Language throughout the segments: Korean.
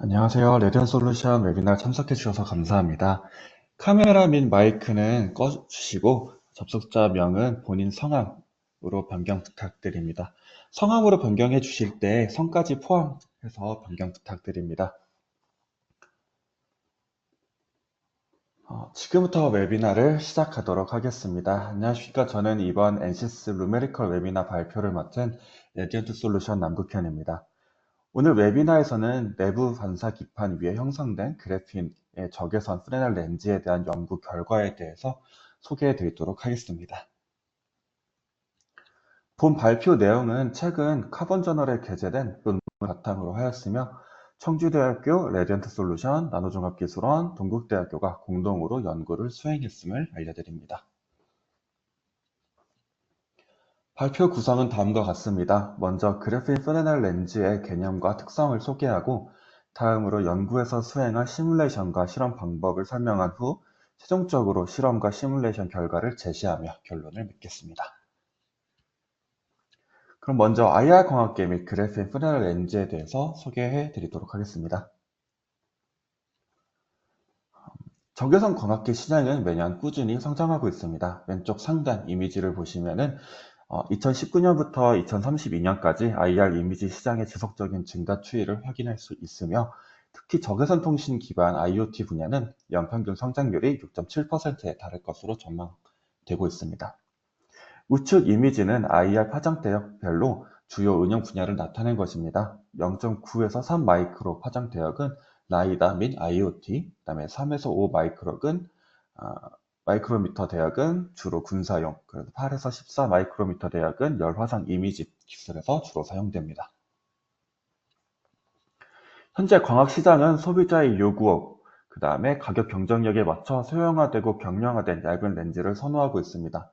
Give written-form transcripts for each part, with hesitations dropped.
안녕하세요. 레디언솔루션 웨비나 참석해 주셔서 감사합니다. 카메라 및 마이크는 꺼주시고 접속자명은 본인 성함으로 변경 부탁드립니다. 성함으로 변경해 주실 때 성까지 포함해서 변경 부탁드립니다. 지금부터 웨비나를 시작하도록 하겠습니다. 안녕하십니까. 저는 이번 NCS 루메리컬 웨비나 발표를 맡은 레디언트 솔루션 남국현입니다. 오늘 웨비나에서는 내부 반사 기판 위에 형성된 그래핀의 적외선 프레넬 렌즈에 대한 연구 결과에 대해서 소개해 드리도록 하겠습니다. 본 발표 내용은 최근 카본 저널에 게재된 논문을 바탕으로 하였으며 청주대학교 레디언트 솔루션, 나노종합기술원, 동국대학교가 공동으로 연구를 수행했음을 알려드립니다. 발표 구성은 다음과 같습니다. 먼저 그래핀 프레넬 렌즈의 개념과 특성을 소개하고 다음으로 연구에서 수행한 시뮬레이션과 실험 방법을 설명한 후 최종적으로 실험과 시뮬레이션 결과를 제시하며 결론을 맺겠습니다. 그럼 먼저 IR 광학계 및 그래핀 프레넬 렌즈에 대해서 소개해 드리도록 하겠습니다. 적외선 광학계 시장은 매년 꾸준히 성장하고 있습니다. 왼쪽 상단 이미지를 보시면은 2019년부터 2032년까지 IR 이미지 시장의 지속적인 증가 추이를 확인할 수 있으며 특히 적외선 통신 기반 IoT 분야는 연평균 성장률이 6.7%에 달할 것으로 전망되고 있습니다. 우측 이미지는 IR 파장대역별로 주요 응용 분야를 나타낸 것입니다. 0.9에서 3 마이크로 파장대역은 라이다 및 IoT, 그다음에 3에서 5 마이크로미터 대역은 주로 군사용, 그리고 8에서 14 마이크로미터 대역은 열화상 이미지 기술에서 주로 사용됩니다. 현재 광학 시장은 소비자의 요구, 그 다음에 가격 경쟁력에 맞춰 소형화되고 경량화된 얇은 렌즈를 선호하고 있습니다.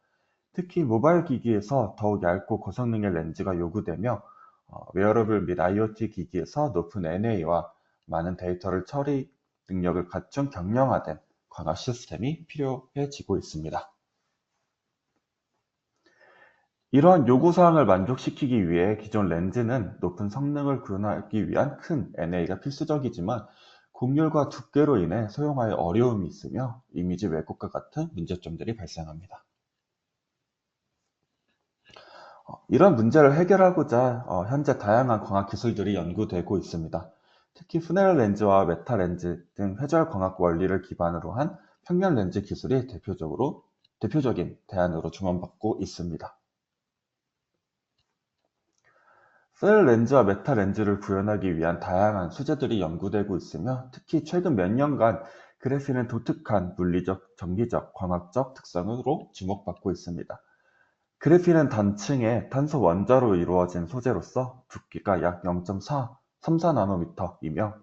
특히 모바일 기기에서 더욱 얇고 고성능의 렌즈가 요구되며 웨어러블 및 IoT 기기에서 높은 NA와 많은 데이터를 처리 능력을 갖춘 경량화된 광학 시스템이 필요해지고 있습니다. 이러한 요구사항을 만족시키기 위해 기존 렌즈는 높은 성능을 구현하기 위한 큰 NA가 필수적이지만 곡률과 두께로 인해 사용하에 어려움이 있으며 이미지 왜곡과 같은 문제점들이 발생합니다. 이런 문제를 해결하고자 현재 다양한 광학 기술들이 연구되고 있습니다. 특히 프네럴 렌즈와 메타 렌즈 등 회절 광학 원리를 기반으로 한 평면 렌즈 기술이 대표적인 대안으로 주목받고 있습니다. 프네럴 렌즈와 메타 렌즈를 구현하기 위한 다양한 수제들이 연구되고 있으며 특히 최근 몇 년간 그래핀은 독특한 물리적, 전기적, 광학적 특성으로 주목받고 있습니다. 그래핀은 단층의 탄소 원자로 이루어진 소재로서 두께가 약 0.34나노미터이며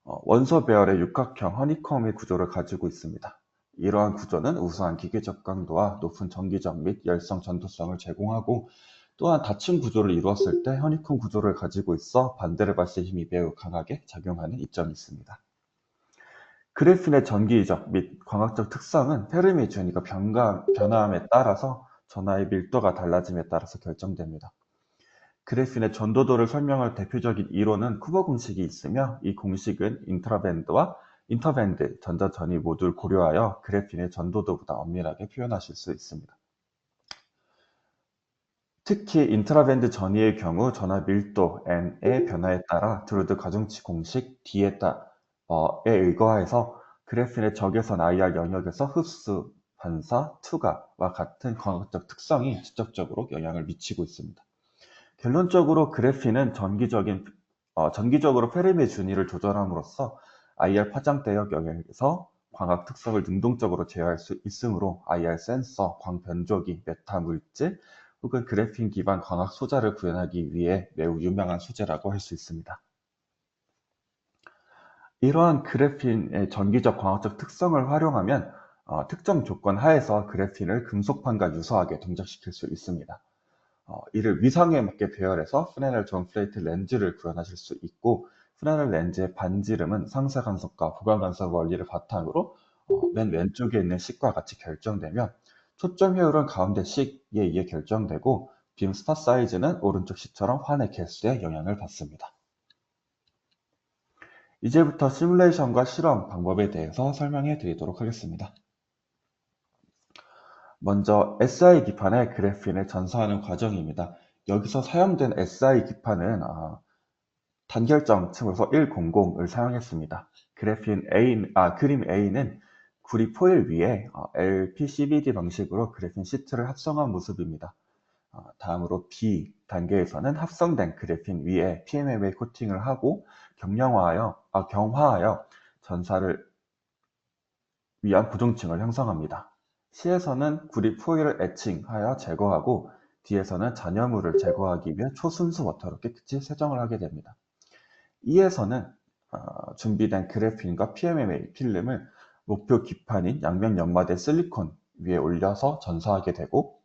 원소 배열의 육각형 허니콤의 구조를 가지고 있습니다. 이러한 구조는 우수한 기계적 강도와 높은 전기적 및 열성 전도성을 제공하고 또한 다층 구조를 이루었을 때 허니콤 구조를 가지고 있어 반대를 발생 힘이 매우 강하게 작용하는 이점이 있습니다. 그래핀의 전기적 및 광학적 특성은 페르미 준위가 변화함에 따라서 전하의 밀도가 달라짐에 따라서 결정됩니다. 그래핀의 전도도를 설명할 대표적인 이론은 쿠버 공식이 있으며 이 공식은 인트라밴드와 인터밴드 전자전이 모두를 고려하여 그래핀의 전도도보다 엄밀하게 표현하실 수 있습니다. 특히 인트라밴드 전이의 경우 전하 밀도 n의 변화에 따라 드루드 가중치 공식 D에 의거해서 그래핀의 적외선 IR 영역에서 흡수, 반사, 투과와 같은 광학적 특성이 직접적으로 영향을 미치고 있습니다. 결론적으로 그래핀은 전기적으로 페르미 준위를 조절함으로써 IR 파장대역 영역에서 광학 특성을 능동적으로 제어할 수 있으므로 IR 센서, 광변조기, 메타 물질 혹은 그래핀 기반 광학 소자를 구현하기 위해 매우 유명한 소재라고 할 수 있습니다. 이러한 그래핀의 전기적 광학적 특성을 활용하면 특정 조건 하에서 그래핀을 금속판과 유사하게 동작시킬 수 있습니다. 이를 위상에 맞게 배열해서 프레넬 존 플레이트 렌즈를 구현하실 수 있고 프레넬 렌즈의 반지름은 상세 간섭과 보강 간섭 원리를 바탕으로 맨 왼쪽에 있는 식과 같이 결정되며 초점 효율은 가운데 식에 의해 결정되고 빔 스팟 사이즈는 오른쪽 식처럼 환의 개수에 영향을 받습니다. 이제부터 시뮬레이션과 실험 방법에 대해서 설명해 드리도록 하겠습니다. 먼저 SI 기판에 그래핀을 전사하는 과정입니다. 여기서 사용된 SI 기판은 단결점 층으로서 100을 사용했습니다. 그림 A는 구리 포일 위에 LPCVD 방식으로 그래핀 시트를 합성한 모습입니다. 다음으로 B 단계에서는 합성된 그래핀 위에 PMMA 코팅을 하고 경화하여 전사를 위한 부종층을 형성합니다. C에서는 구리 포일을 에칭하여 제거하고 D에서는 잔여물을 제거하기 위해 초순수 워터로 깨끗이 세정을 하게 됩니다. E에서는 준비된 그래핀과 PMMA 필름을 목표 기판인 양면 연마된 실리콘 위에 올려서 전사하게 되고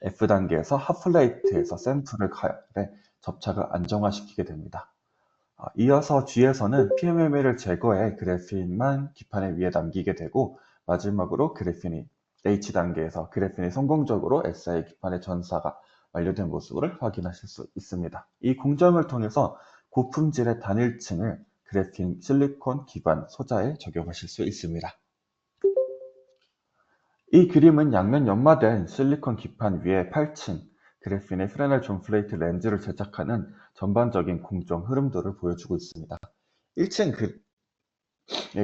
F단계에서 핫플레이트에서 샘플을 가열해 접착을 안정화시키게 됩니다. 이어서 G에서는 PMMA를 제거해 그래핀만 기판 위에 남기게 되고 마지막으로 H단계에서 그래핀이 성공적으로 SI 기판의 전사가 완료된 모습을 확인하실 수 있습니다. 이 공정을 통해서 고품질의 단일층을 그래핀 실리콘 기반 소자에 적용하실 수 있습니다. 이 그림은 양면 연마된 실리콘 기판 위에 8층 그래핀의 프레넬 존 플레이트 렌즈를 제작하는 전반적인 공정 흐름도를 보여주고 있습니다. 1층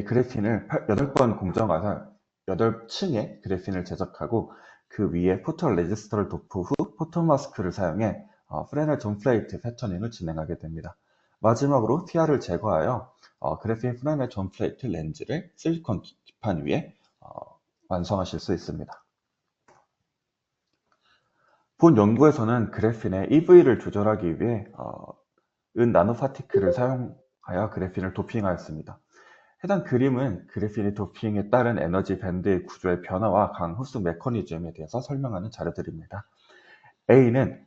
그래핀을 8번 공정하여 8층의 그래핀을 제작하고 그 위에 포토 레지스터를 도포 후 포토마스크를 사용해 프레넬 존 플레이트 패터닝을 진행하게 됩니다. 마지막으로 PR을 제거하여 그래핀 프레넬 존 플레이트 렌즈를 실리콘 기판 위에 완성하실 수 있습니다. 본 연구에서는 그래핀의 EV를 조절하기 위해 은 나노파티클을 사용하여 그래핀을 도핑하였습니다. 해당 그림은 그래핀의 도핑에 따른 에너지 밴드의 구조의 변화와 강 흡수 메커니즘에 대해서 설명하는 자료들입니다. A는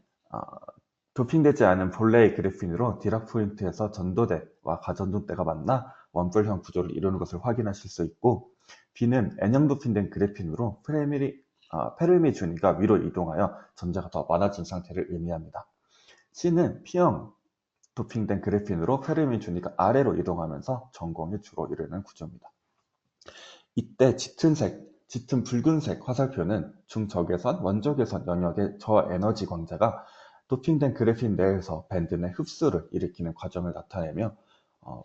도핑되지 않은 본래의 그래핀으로 디락 포인트에서 전도대와 가전도대가 만나 원뿔형 구조를 이루는 것을 확인하실 수 있고, B는 N형 도핑된 그래핀으로 페르미 준위가 위로 이동하여 전자가 더 많아진 상태를 의미합니다. C는 P형 도핑된 그래핀으로 페르미 준위가 아래로 이동하면서 전공이 주로 이루는 구조입니다. 이때 짙은 붉은색 화살표는 중적외선, 원적외선 영역의 저에너지 광자가 도핑된 그래핀 내에서 밴드 내 흡수를 일으키는 과정을 나타내며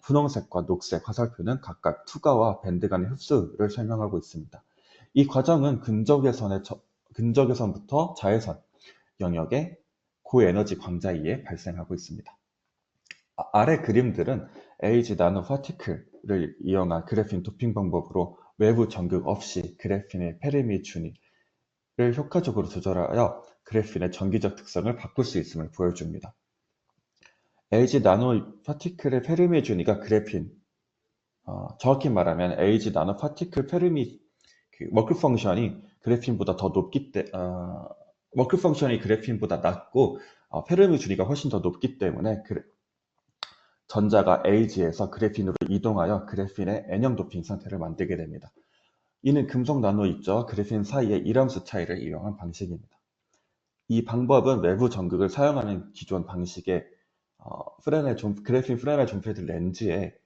분홍색과 녹색 화살표는 각각 투과와 밴드 간의 흡수를 설명하고 있습니다. 이 과정은 근적외선부터 자외선 영역의 고에너지 광자에 의해 발생하고 있습니다. 아래 그림들은 에이지 나노 파티클을 이용한 그래핀 도핑 방법으로 외부 전극 없이 그래핀의 페르미 준위를 효과적으로 조절하여 그래핀의 전기적 특성을 바꿀 수 있음을 보여줍니다. 에이지 나노 파티클의 페르미 준위가 정확히 말하면 에이지 나노 파티클 페르미 워크 펑션이 그래핀보다 낮고 페르미 준위가 훨씬 더 높기 때문에 전자가 에이지에서 그래핀으로 이동하여 그래핀의 N형 도핑 상태를 만들게 됩니다. 이는 금속 나노 입자와 그래핀 사이의 이람수 차이를 이용한 방식입니다. 이 방법은 외부 전극을 사용하는 기존 방식의 그래핀 프레넬 존 플레이트 렌즈의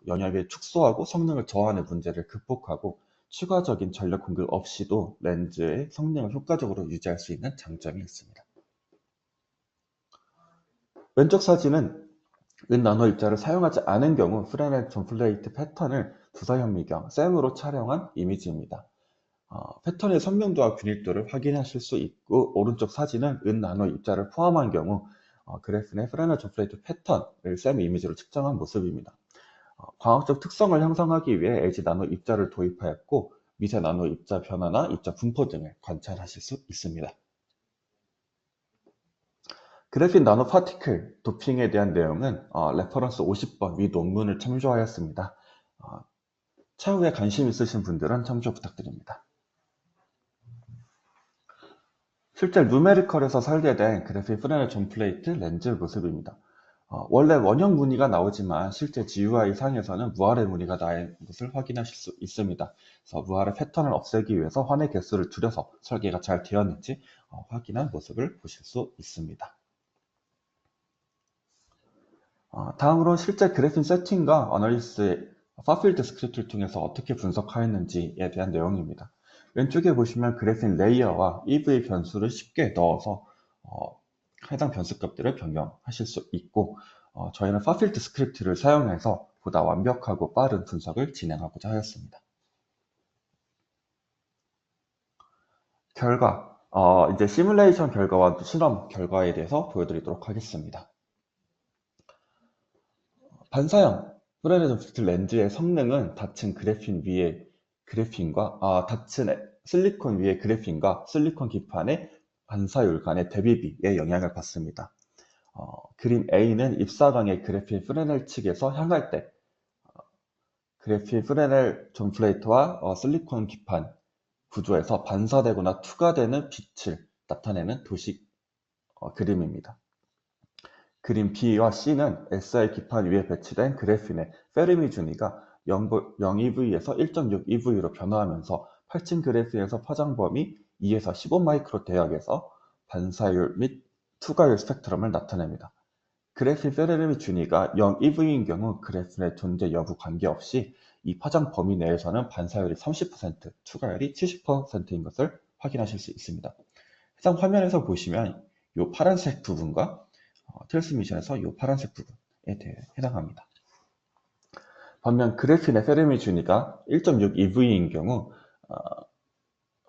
영역을 축소하고 성능을 저하하는 문제를 극복하고 추가적인 전력 공급 없이도 렌즈의 성능을 효과적으로 유지할 수 있는 장점이 있습니다. 왼쪽 사진은 은 나노 입자를 사용하지 않은 경우 프레넬 존 플레이트 패턴을 두사 현미경, 셈으로 촬영한 이미지입니다. 패턴의 선명도와 균일도를 확인하실 수 있고, 오른쪽 사진은 은 나노 입자를 포함한 경우 그래핀의 프레넬 존 플레이트 패턴을 셈 이미지로 측정한 모습입니다. 광학적 특성을 형성하기 위해 LG 나노 입자를 도입하였고, 미세 나노 입자 변화나 입자 분포 등을 관찰하실 수 있습니다. 그래핀 나노 파티클 도핑에 대한 내용은 레퍼런스 50번 위 논문을 참조하였습니다. 차후에 관심 있으신 분들은 참조 부탁드립니다. 실제 누메리컬에서 설계된 그래핀 프레넬 존 플레이트 렌즈 모습입니다. 원래 원형 무늬가 나오지만 실제 GUI 상에서는 무활의 무늬가 나온 것을 확인하실 수 있습니다. 그래서 무활의 패턴을 없애기 위해서 환의 개수를 줄여서 설계가 잘 되었는지 확인한 모습을 보실 수 있습니다. 다음으로 실제 그래핀 세팅과 어널리스의 파필드 스크립트를 통해서 어떻게 분석하였는지에 대한 내용입니다. 왼쪽에 보시면 그래핀 레이어와 EV 변수를 쉽게 넣어서 해당 변수값들을 변경하실 수 있고, 저희는 파필드 스크립트를 사용해서 보다 완벽하고 빠른 분석을 진행하고자 하였습니다. 결과, 이제 시뮬레이션 결과와 실험 결과에 대해서 보여드리도록 하겠습니다. 반사형 프레렌즈 렌즈의 성능은 닫힌 그래핀 위에 그래핀과 닫힌 실리콘 위의 그래핀과 실리콘 기판의 반사율 간의 대비비에 영향을 받습니다. 그림 A는 입사광의 그래핀 프레넬 측에서 향할 때 그래핀 프레넬 존플레이트와 실리콘 기판 구조에서 반사되거나 투과되는 빛을 나타내는 도식 그림입니다. 그림 B와 C는 SI 기판 위에 배치된 그래핀의 페르미 준위가 0EV에서 1.6EV로 변화하면서 8층 그래핀에서 파장 범위 2에서 15 마이크로 대역에서 반사율 및 투과율 스펙트럼을 나타냅니다. 그래핀 페르미 준위가 0EV인 경우 그래핀의 존재 여부 관계없이 이 파장 범위 내에서는 반사율이 30%, 투과율이 70%인 것을 확인하실 수 있습니다. 해당 화면에서 보시면 이 파란색 부분과 트랜스미션에서 이 파란색 부분에 대해 해당합니다. 반면 그래핀의 페르미 준위가 1.6EV인 경우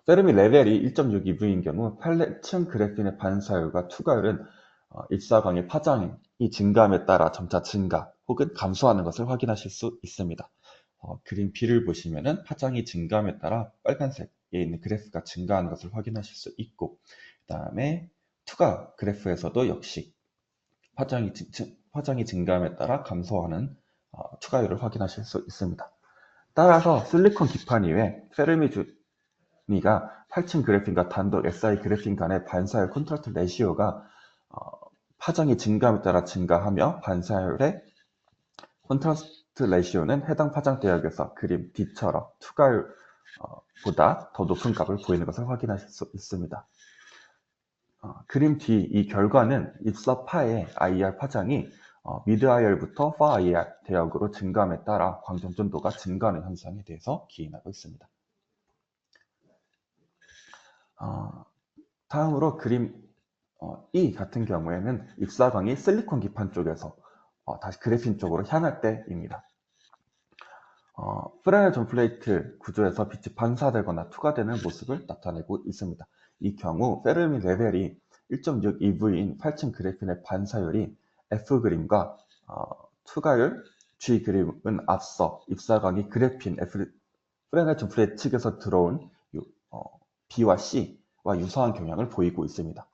페르미 레벨이 1.6EV인 경우 8층 그래핀의 반사율과 투과율은 입사광의 파장이 증가함에 따라 점차 증가 혹은 감소하는 것을 확인하실 수 있습니다. 그림 B를 보시면은 파장이 증가함에 따라 빨간색에 있는 그래프가 증가하는 것을 확인하실 수 있고, 그 다음에 투과 그래프에서도 역시 파장이 증가함에 따라 감소하는 투과율을 확인하실 수 있습니다. 따라서 실리콘 기판 이외 페르미 준위가 8층 그래핀과 단독 SI 그래핀 간의 반사율 콘트라스트 레시오가 파장이 증가함에 따라 증가하며 반사율의 콘트라스트 레시오는 해당 파장 대역에서 그림 D처럼 투과율보다 더 높은 값을 보이는 것을 확인하실 수 있습니다. 그림 D 이 결과는 입사 파의 IR 파장이 미드 IR부터 파 IR 대역으로 증가함에 따라 광전전도가 증가하는 현상에 대해서 기인하고 있습니다. 다음으로 그림 E 같은 경우에는 입사광이 실리콘 기판 쪽에서 다시 그래핀 쪽으로 향할 때입니다. 프레넬 존플레이트 구조에서 빛이 반사되거나 투과되는 모습을 나타내고 있습니다. 이 경우 페르미 레벨이 1.6EV인 8층 그래핀의 반사율이 F 그림과 투과율 G 그림은 앞서 입사광이 그래핀 프레넬 존플레이트 측에서 들어온 B와 C와 유사한 경향을 보이고 있습니다.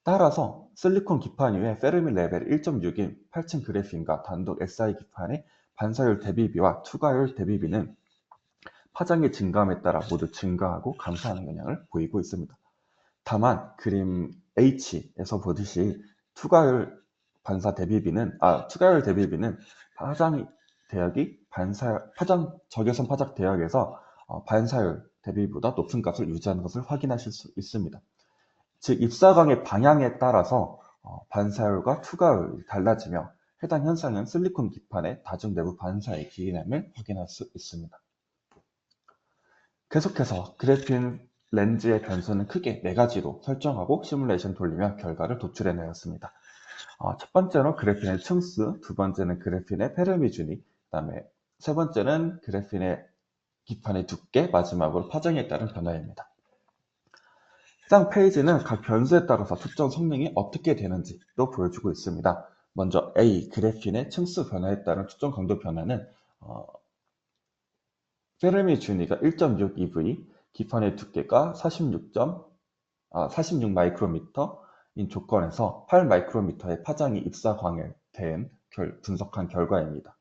따라서 실리콘 기판 위에 페르미 레벨 1.6인 8층 그래핀과 단독 SI 기판의 반사율 대비비와 투과율 대비비는 파장의 증가함에 따라 모두 증가하고 감소하는 영향을 보이고 있습니다. 다만 그림 H에서 보듯이 투과율 대비비는 파장 대역이 파장 적외선 파장 대역에서 반사율 대비보다 높은 값을 유지하는 것을 확인하실 수 있습니다. 즉 입사광의 방향에 따라서 반사율과 투과율이 달라지며 해당 현상은 실리콘 기판의 다중 내부 반사의 기인함을 확인할 수 있습니다. 계속해서 그래핀 렌즈의 변수는 크게 4가지로 설정하고 시뮬레이션 돌리며 결과를 도출해내었습니다. 첫 번째로 그래핀의 층수, 두 번째는 그래핀의 페르미 준위, 그 다음에 세 번째는 그래핀의 기판의 두께, 마지막으로 파장에 따른 변화입니다. 해당 페이지는 각 변수에 따라서 특정 성능이 어떻게 되는지도 보여주고 있습니다. 먼저 A, 그래핀의 층수 변화에 따른 추정 강도 변화는 페르미 준위가 1.6EV, 기판의 두께가 46 마이크로미터인 조건에서 8 마이크로미터의 파장이 입사광에 대한 분석한 결과입니다.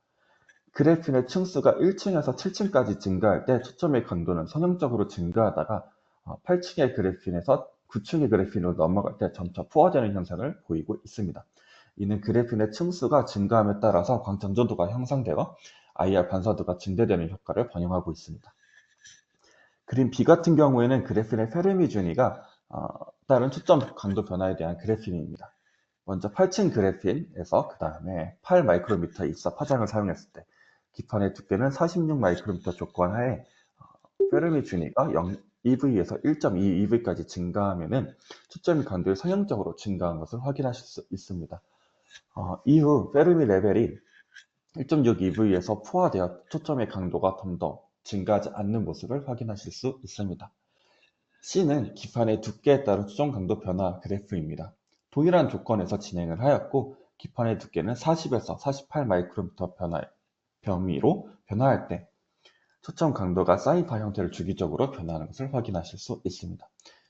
그래핀의 층수가 1층에서 7층까지 증가할 때 초점의 강도는 선형적으로 증가하다가 8층의 그래핀에서 9층의 그래핀으로 넘어갈 때 점차 포화되는 현상을 보이고 있습니다. 이는 그래핀의 층수가 증가함에 따라서 광전도가 향상되어 IR 반사도가 증대되는 효과를 반영하고 있습니다. 그림 B 같은 경우에는 그래핀의 페르미 준위가 다른 초점 강도 변화에 대한 그래핀입니다. 먼저 8층 그래핀에서 그 다음에 8 마이크로미터 입사 파장을 사용했을 때 기판의 두께는 46 마이크로미터 조건 하에 페르미 준위가 2V에서 1.2 EV까지 증가하면은 초점의 강도의 성향적으로 증가한 것을 확인하실 수 있습니다. 이후 페르미 레벨이 1.6 EV에서 포화되어 초점의 강도가 좀 더 증가하지 않는 모습을 확인하실 수 있습니다. C는 기판의 두께에 따른 초점 강도 변화 그래프입니다. 동일한 조건에서 진행을 하였고 기판의 두께는 40에서 48 마이크로미터 범위로 변화할 때 초점 강도가 사인파 형태를 주기적으로 변화하는 것을 확인하실 수 있습니다.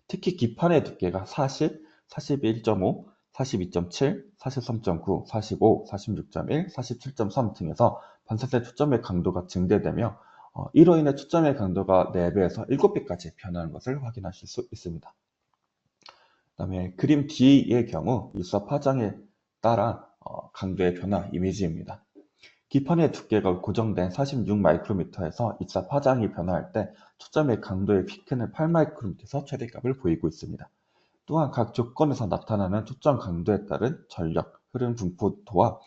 특히 기판의 두께가 40, 41.5, 42.7, 43.9, 45, 46.1, 47.3 등에서 반사된 초점의 강도가 증대되며 이로 인해 초점의 강도가 4배에서 7배까지 변하는 것을 확인하실 수 있습니다. 그 다음에 그림 D의 경우 일사 파장에 따라 강도의 변화 이미지입니다. 기판의 두께가 고정된 46 마이크로미터에서 입사 파장이 변화할 때 초점의 강도의 피크는 8 마이크로미터에서 최대값을 보이고 있습니다. 또한 각 조건에서 나타나는 초점 강도에 따른 전력, 흐름 분포도와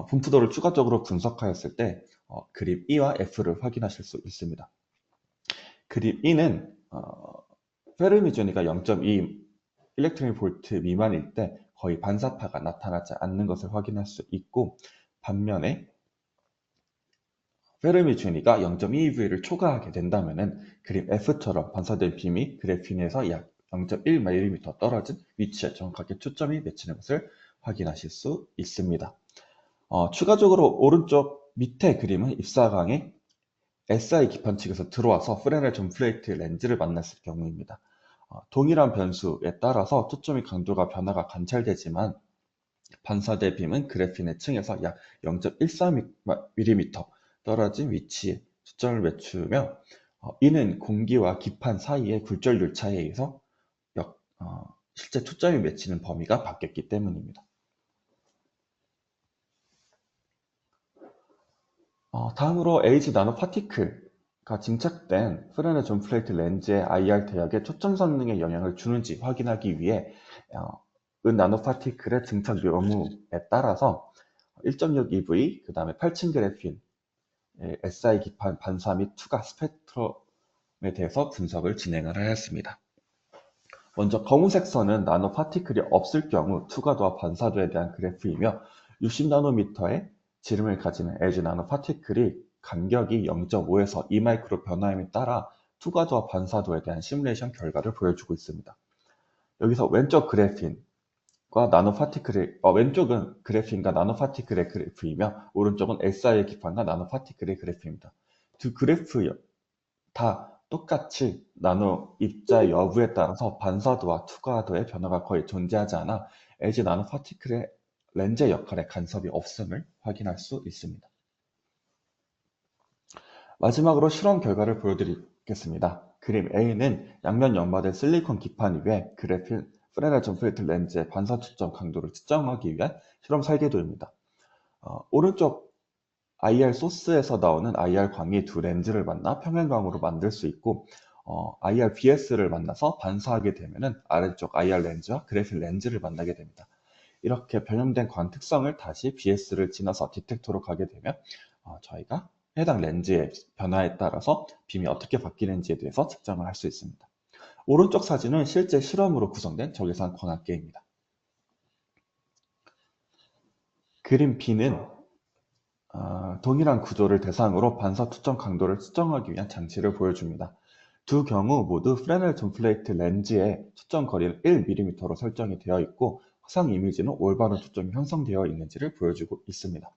분포도를 추가적으로 분석하였을 때 그림 E와 F를 확인하실 수 있습니다. 그림 E는 페르미 준위가 0.2 일렉트론 볼트 미만일 때 거의 반사파가 나타나지 않는 것을 확인할 수 있고, 반면에 페르미 준위가 0.2EV를 초과하게 된다면 그림 F처럼 반사된 빔이 그래핀에서 약 0.1mm 떨어진 위치에 정확하게 초점이 맺히는 것을 확인하실 수 있습니다. 추가적으로 오른쪽 밑에 그림은 입사광이 SI 기판 측에서 들어와서 프레넬 전 플레이트 렌즈를 만났을 경우입니다. 동일한 변수에 따라서 초점의 강도가 변화가 관찰되지만 반사대 빔은 그래핀의 층에서 약 0.14mm 떨어진 위치에 초점을 맞추며 이는 공기와 기판 사이의 굴절률 차이에 의해서 실제 초점이 맺히는 범위가 바뀌었기 때문입니다. 다음으로 에이지 나노 파티클가 증착된 프레넬 존 플레이트 렌즈의 IR 대역에 초점 성능에 영향을 주는지 확인하기 위해 은 나노 파티클의 증착 여무에 따라서 1.6 EV, 그 다음에 8층 그래핀, SI 기판 반사 및 투과 스펙트럼에 대해서 분석을 진행을 하였습니다. 먼저 검은색 선은 나노 파티클이 없을 경우 투과도와 반사도에 대한 그래프이며 60나노미터의 지름을 가지는 에지 나노 파티클이 간격이 0.5에서 2마이크로 변화함에 따라 투과도와 반사도에 대한 시뮬레이션 결과를 보여주고 있습니다. 여기서 왼쪽 그래핀과 나노 파티클의 왼쪽은 그래핀과 나노 파티클의 그래프이며 오른쪽은 SI의 기판과 나노 파티클의 그래프입니다. 두 그래프 다 똑같이 나노 입자 여부에 따라서 반사도와 투과도의 변화가 거의 존재하지 않아 에지 나노 파티클의 렌즈 역할에 간섭이 없음을 확인할 수 있습니다. 마지막으로 실험 결과를 보여드리겠습니다. 그림 A는 양면 연마된 실리콘 기판 위에 그래핀 프레넬 존 플레이트 렌즈의 반사 초점 강도를 측정하기 위한 실험 설계도입니다. 오른쪽 IR 소스에서 나오는 IR 광이 두 렌즈를 만나 평행광으로 만들 수 있고 IR BS를 만나서 반사하게 되면은 아래쪽 IR 렌즈와 그래핀 렌즈를 만나게 됩니다. 이렇게 변형된 광 특성을 다시 BS를 지나서 디텍터로 가게 되면 저희가 해당 렌즈의 변화에 따라서 빔이 어떻게 바뀌는지에 대해서 측정을 할 수 있습니다. 오른쪽 사진은 실제 실험으로 구성된 적외선 광학계입니다. 그림 B는 동일한 구조를 대상으로 반사 초점 강도를 측정하기 위한 장치를 보여줍니다. 두 경우 모두 프레넬 존 플레이트 렌즈의 초점 거리는 1mm로 설정이 되어 있고 화상 이미지는 올바른 초점이 형성되어 있는지를 보여주고 있습니다.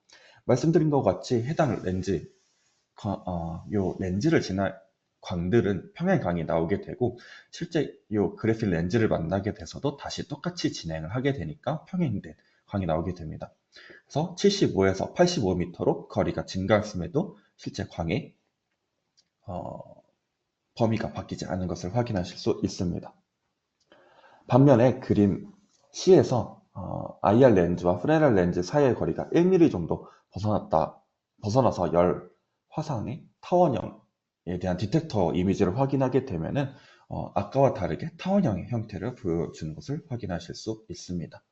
말씀드린 것 같이 해당 렌즈를 지난 광들은 평행광이 나오게 되고 실제 이 그래핀 렌즈를 만나게 돼서도 다시 똑같이 진행을 하게 되니까 평행된 광이 나오게 됩니다. 그래서 75에서 85m로 거리가 증가했음에도 실제 광의 범위가 바뀌지 않은 것을 확인하실 수 있습니다. 반면에 그림 C에서 IR 렌즈와 프레넬 렌즈 사이의 거리가 1mm 정도 벗어나서 열 화상의 타원형에 대한 디텍터 이미지를 확인하게 되면은 아까와 다르게 타원형의 형태를 보여주는 것을 확인하실 수 있습니다.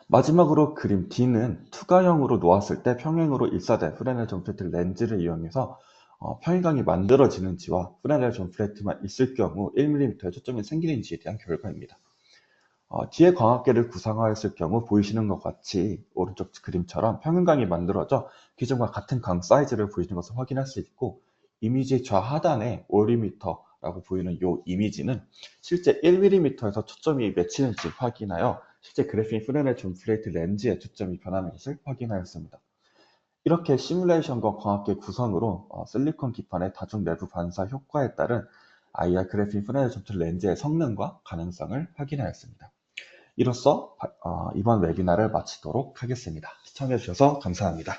마지막으로 그림 D는 투과형으로 놓았을 때 평행으로 일사된 프레넬 존 플래트 렌즈를 이용해서 평행각이 만들어지는지와 프레넬 존 플래트만 있을 경우 1mm의 초점이 생기는지에 대한 결과입니다. 뒤에 광학계를 구상하였을 경우 보이시는 것 같이 오른쪽 그림처럼 평행각이 만들어져 기존과 같은 강 사이즈를 보이시는 것을 확인할 수 있고, 이미지 좌하단에 5mm라고 보이는 이 이미지는 실제 1mm에서 초점이 맺히는지 확인하여 실제 그래핀 프레넬 존 플레이트 렌즈의 초점이 변하는 것을 확인하였습니다. 이렇게 시뮬레이션과 광학계 구성으로 실리콘 기판의 다중 내부 반사 효과에 따른 IR 그래핀 프레넬 존 렌즈의 성능과 가능성을 확인하였습니다. 이로써 이번 웨비나를 마치도록 하겠습니다. 시청해주셔서 감사합니다.